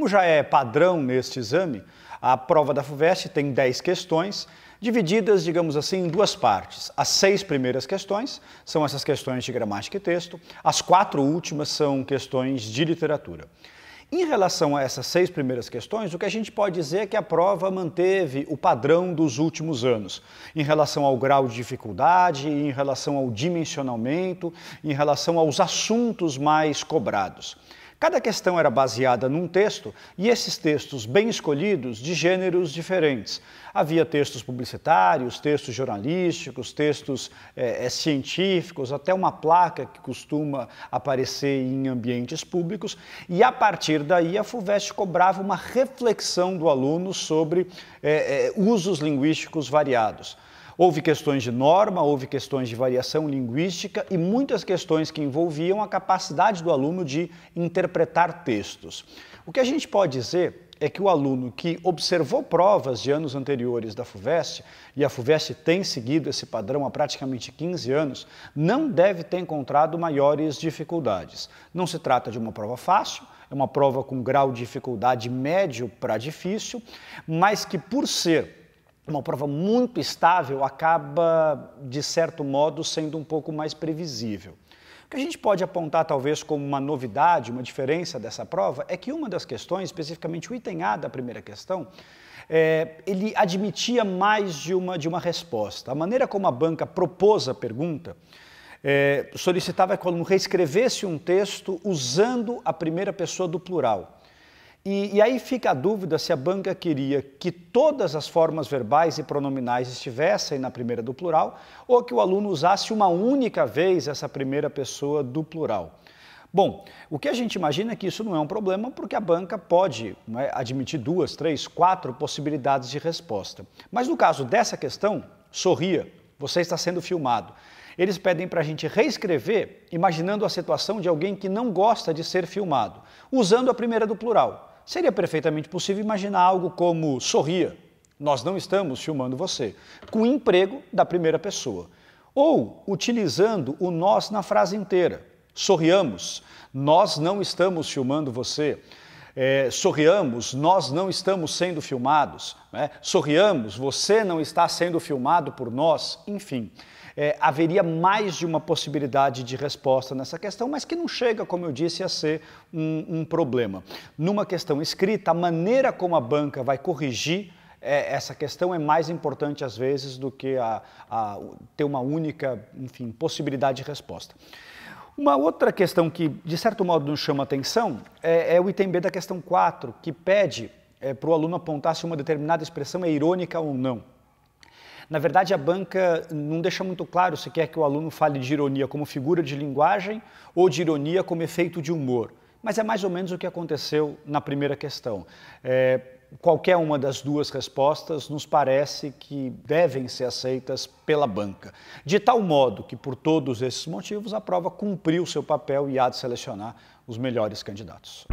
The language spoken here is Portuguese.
Como já é padrão neste exame, a prova da FUVEST tem 10 questões, divididas, digamos assim, em duas partes. As 6 primeiras questões são essas questões de gramática e texto, as 4 últimas são questões de literatura. Em relação a essas 6 primeiras questões, o que a gente pode dizer é que a prova manteve o padrão dos últimos anos, em relação ao grau de dificuldade, em relação ao dimensionamento, em relação aos assuntos mais cobrados. Cada questão era baseada num texto e esses textos bem escolhidos de gêneros diferentes. Havia textos publicitários, textos jornalísticos, textos científicos, até uma placa que costuma aparecer em ambientes públicos e a partir daí a FUVEST cobrava uma reflexão do aluno sobre usos linguísticos variados. Houve questões de norma, houve questões de variação linguística e muitas questões que envolviam a capacidade do aluno de interpretar textos. O que a gente pode dizer é que o aluno que observou provas de anos anteriores da FUVEST, e a FUVEST tem seguido esse padrão há praticamente 15 anos, não deve ter encontrado maiores dificuldades. Não se trata de uma prova fácil, é uma prova com grau de dificuldade médio para difícil, mas que por ser uma prova muito estável acaba, de certo modo, sendo um pouco mais previsível. O que a gente pode apontar, talvez, como uma novidade, uma diferença dessa prova, é que uma das questões, especificamente o item A da primeira questão, ele admitia mais de uma resposta. A maneira como a banca propôs a pergunta solicitava que o aluno reescrevesse um texto usando a primeira pessoa do plural. E aí fica a dúvida se a banca queria que todas as formas verbais e pronominais estivessem na primeira do plural ou que o aluno usasse uma única vez essa primeira pessoa do plural. Bom, o que a gente imagina é que isso não é um problema porque a banca pode admitir 2, 3, 4 possibilidades de resposta. Mas no caso dessa questão, sorria, você está sendo filmado. Eles pedem para a gente reescrever imaginando a situação de alguém que não gosta de ser filmado, usando a primeira do plural. Seria perfeitamente possível imaginar algo como sorria, nós não estamos filmando você, com o emprego da primeira pessoa. Ou utilizando o nós na frase inteira, sorriamos, nós não estamos filmando você, sorriamos, nós não estamos sendo filmados, sorriamos, você não está sendo filmado por nós, enfim. Haveria mais de uma possibilidade de resposta nessa questão, mas que não chega, como eu disse, a ser um problema. Numa questão escrita, a maneira como a banca vai corrigir essa questão é mais importante, às vezes, do que ter uma única, enfim, possibilidade de resposta. Uma outra questão que, de certo modo, nos chama a atenção é o item B da questão 4, que pede para o aluno apontar se uma determinada expressão é irônica ou não. Na verdade, a banca não deixa muito claro se quer que o aluno fale de ironia como figura de linguagem ou de ironia como efeito de humor. Mas é mais ou menos o que aconteceu na primeira questão. Qualquer uma das duas respostas nos parece que devem ser aceitas pela banca. De tal modo que, por todos esses motivos, a prova cumpriu seu papel e há de selecionar os melhores candidatos.